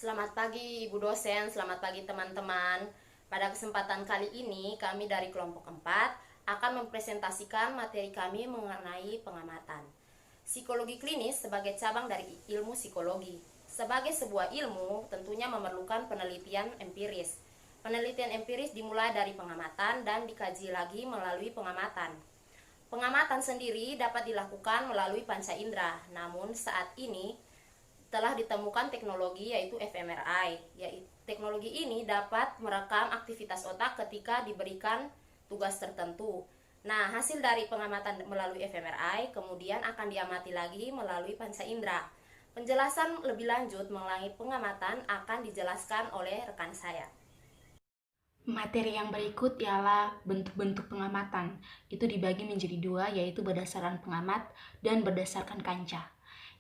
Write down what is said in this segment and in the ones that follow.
Selamat pagi Ibu dosen, selamat pagi teman-teman. Pada kesempatan kali ini kami dari kelompok 4 akan mempresentasikan materi kami mengenai pengamatan. Psikologi klinis sebagai cabang dari ilmu psikologi. Sebagai sebuah ilmu tentunya memerlukan penelitian empiris. Penelitian empiris dimulai dari pengamatan dan dikaji lagi melalui pengamatan. Pengamatan sendiri dapat dilakukan melalui panca indera, namun saat ini telah ditemukan teknologi yaitu fMRI. Teknologi ini dapat merekam aktivitas otak ketika diberikan tugas tertentu. Nah, hasil dari pengamatan melalui fMRI kemudian akan diamati lagi melalui panca indera. Penjelasan lebih lanjut mengenai pengamatan akan dijelaskan oleh rekan saya. Materi yang berikut ialah bentuk-bentuk pengamatan. Itu dibagi menjadi dua, yaitu berdasarkan pengamat dan berdasarkan kanca.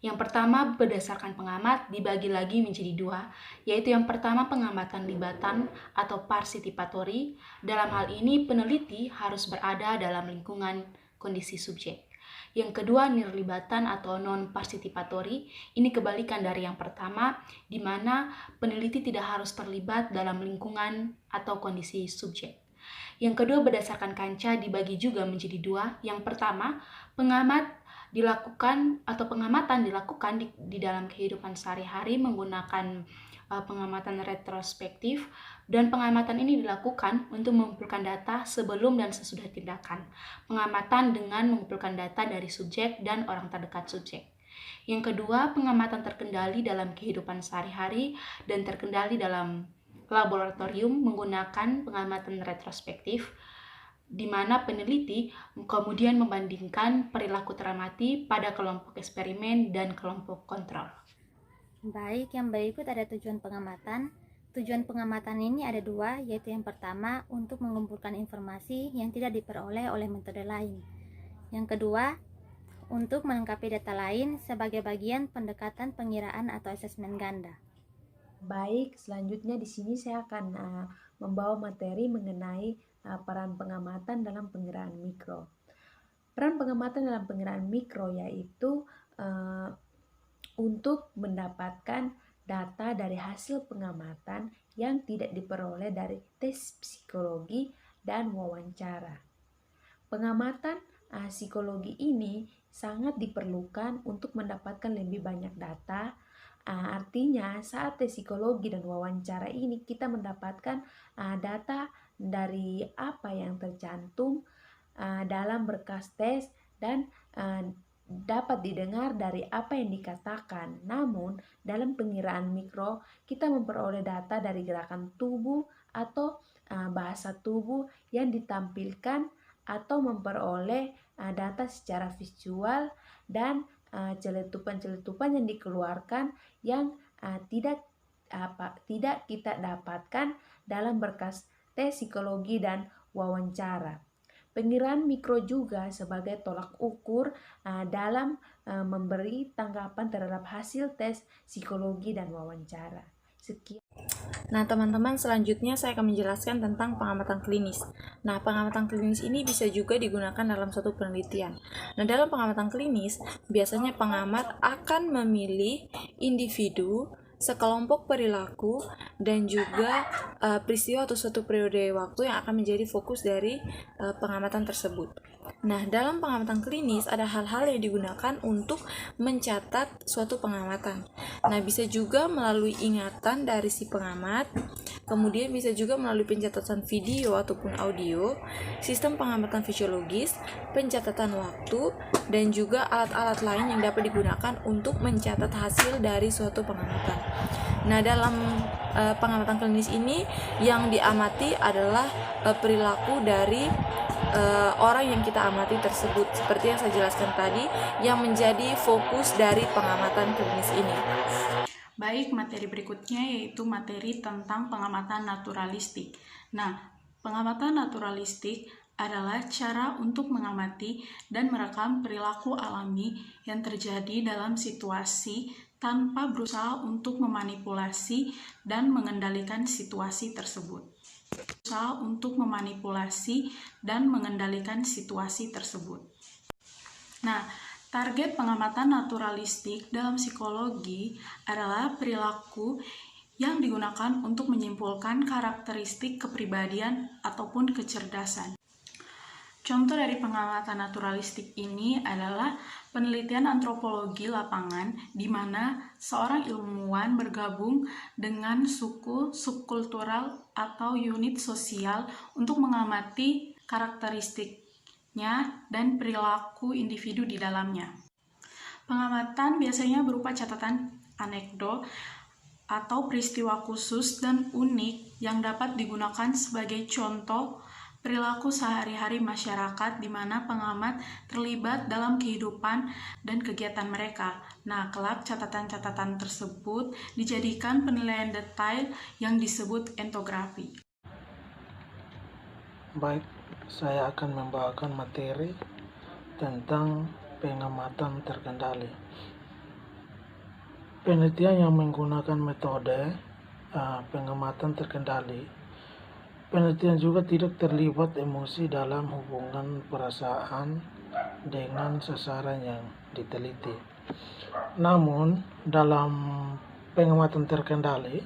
Yang pertama, berdasarkan pengamat dibagi lagi menjadi dua, yaitu yang pertama pengamatan libatan atau participatory. Dalam hal ini, peneliti harus berada dalam lingkungan kondisi subjek. Yang kedua, nirlibatan atau non-participatory. Ini kebalikan dari yang pertama, di mana peneliti tidak harus terlibat dalam lingkungan atau kondisi subjek. Yang kedua, berdasarkan kanca dibagi juga menjadi dua. Yang pertama, pengamatan dilakukan di dalam kehidupan sehari-hari menggunakan pengamatan retrospektif, dan pengamatan ini dilakukan untuk mengumpulkan data sebelum dan sesudah tindakan. Pengamatan dengan mengumpulkan data dari subjek dan orang terdekat subjek. Yang kedua, pengamatan terkendali dalam kehidupan sehari-hari dan terkendali dalam laboratorium menggunakan pengamatan retrospektif, di mana peneliti kemudian membandingkan perilaku teramati pada kelompok eksperimen dan kelompok kontrol. Baik, yang berikut ada tujuan pengamatan. Tujuan pengamatan ini ada dua, yaitu yang pertama untuk mengumpulkan informasi yang tidak diperoleh oleh metode lain. Yang kedua, untuk melengkapi data lain sebagai bagian pendekatan pengiraan atau asesmen ganda. Baik, selanjutnya di sini saya akan membawa materi mengenai peran pengamatan dalam pengiraan mikro. Peran pengamatan dalam pengiraan mikro yaitu untuk mendapatkan data dari hasil pengamatan yang tidak diperoleh dari tes psikologi dan wawancara. Pengamatan psikologi ini sangat diperlukan untuk mendapatkan lebih banyak data. Artinya saat tes psikologi dan wawancara ini kita mendapatkan data dari apa yang tercantum dalam berkas tes dan dapat didengar dari apa yang dikatakan. Namun dalam pengiraan mikro kita memperoleh data dari gerakan tubuh atau bahasa tubuh yang ditampilkan, atau memperoleh data secara visual dan celetupan-celetupan yang dikeluarkan yang tidak kita dapatkan dalam berkas tes psikologi dan wawancara. Pengiraan mikro juga sebagai tolak ukur dalam memberi tanggapan terhadap hasil tes psikologi dan wawancara. Sekian. Nah, teman-teman, selanjutnya saya akan menjelaskan tentang pengamatan klinis. Nah, pengamatan klinis ini bisa juga digunakan dalam suatu penelitian. Nah, dalam pengamatan klinis, biasanya pengamat akan memilih individu, sekelompok perilaku, dan juga peristiwa atau suatu periode waktu yang akan menjadi fokus dari pengamatan tersebut. Nah, dalam pengamatan klinis ada hal-hal yang digunakan untuk mencatat suatu pengamatan. Nah, bisa juga melalui ingatan dari si pengamat, kemudian bisa juga melalui pencatatan video ataupun audio, sistem pengamatan fisiologis, pencatatan waktu, dan juga alat-alat lain yang dapat digunakan untuk mencatat hasil dari suatu pengamatan. Nah, dalam pengamatan klinis ini yang diamati adalah perilaku dari orang yang kita amati tersebut, seperti yang saya jelaskan tadi, yang menjadi fokus dari pengamatan klinis ini. Baik, materi berikutnya yaitu materi tentang pengamatan naturalistik. Nah, pengamatan naturalistik adalah cara untuk mengamati dan merekam perilaku alami yang terjadi dalam situasi tanpa berusaha untuk memanipulasi dan mengendalikan situasi tersebut. Nah, target pengamatan naturalistik dalam psikologi adalah perilaku yang digunakan untuk menyimpulkan karakteristik kepribadian ataupun kecerdasan. Contoh dari pengamatan naturalistik ini adalah penelitian antropologi lapangan di mana seorang ilmuwan bergabung dengan suku, subkultural, atau unit sosial untuk mengamati karakteristiknya dan perilaku individu di dalamnya. Pengamatan biasanya berupa catatan anekdot atau peristiwa khusus dan unik yang dapat digunakan sebagai contoh perilaku sehari-hari masyarakat di mana pengamat terlibat dalam kehidupan dan kegiatan mereka. Nah, kelak catatan-catatan tersebut dijadikan penilaian detail yang disebut etnografi. Baik, saya akan membawakan materi tentang pengamatan terkendali. Penelitian yang menggunakan metode pengamatan terkendali. Penelitian juga tidak terlibat emosi dalam hubungan perasaan dengan sasaran yang diteliti. Namun, dalam pengamatan terkendali,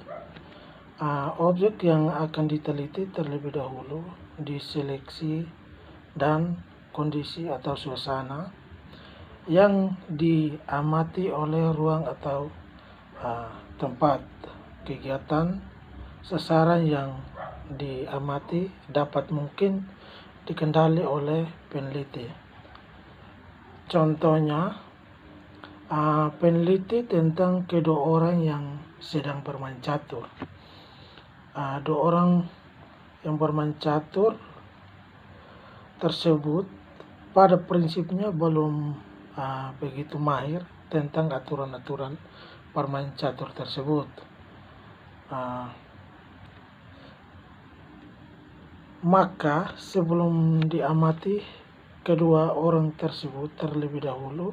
objek yang akan diteliti terlebih dahulu diseleksi dan kondisi atau suasana yang diamati oleh ruang atau tempat kegiatan sasaran yang diamati dapat mungkin dikendali oleh peneliti. Contohnya, peneliti tentang kedua orang yang sedang bermain catur. Dua orang yang bermain catur tersebut pada prinsipnya belum begitu mahir tentang aturan-aturan bermain catur tersebut. Maka sebelum diamati, kedua orang tersebut terlebih dahulu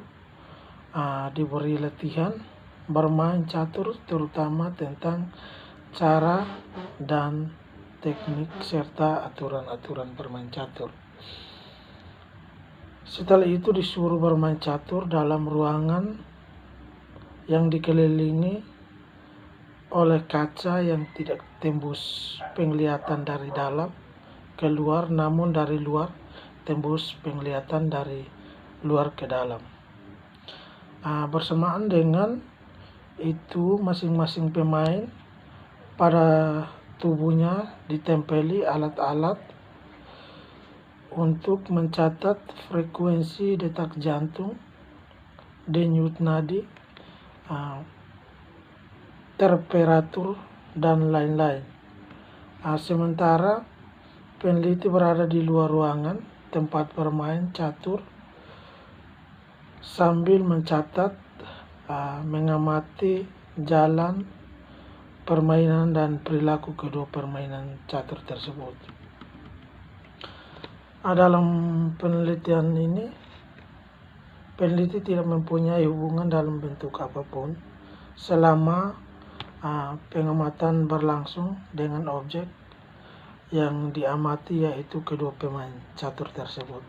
diberi latihan bermain catur, terutama tentang cara dan teknik serta aturan-aturan bermain catur. Setelah itu disuruh bermain catur dalam ruangan yang dikelilingi oleh kaca yang tidak tembus penglihatan dari dalam keluar, namun dari luar tembus penglihatan dari luar ke dalam. Bersamaan dengan itu, masing-masing pemain pada tubuhnya ditempeli alat-alat untuk mencatat frekuensi detak jantung, denyut nadi, temperatur, dan lain-lain. Sementara peneliti berada di luar ruangan tempat bermain catur sambil mencatat, mengamati jalan permainan dan perilaku kedua permainan catur tersebut. Dalam penelitian ini, peneliti tidak mempunyai hubungan dalam bentuk apapun selama pengamatan berlangsung dengan objek yang diamati, yaitu kedua pemain catur tersebut.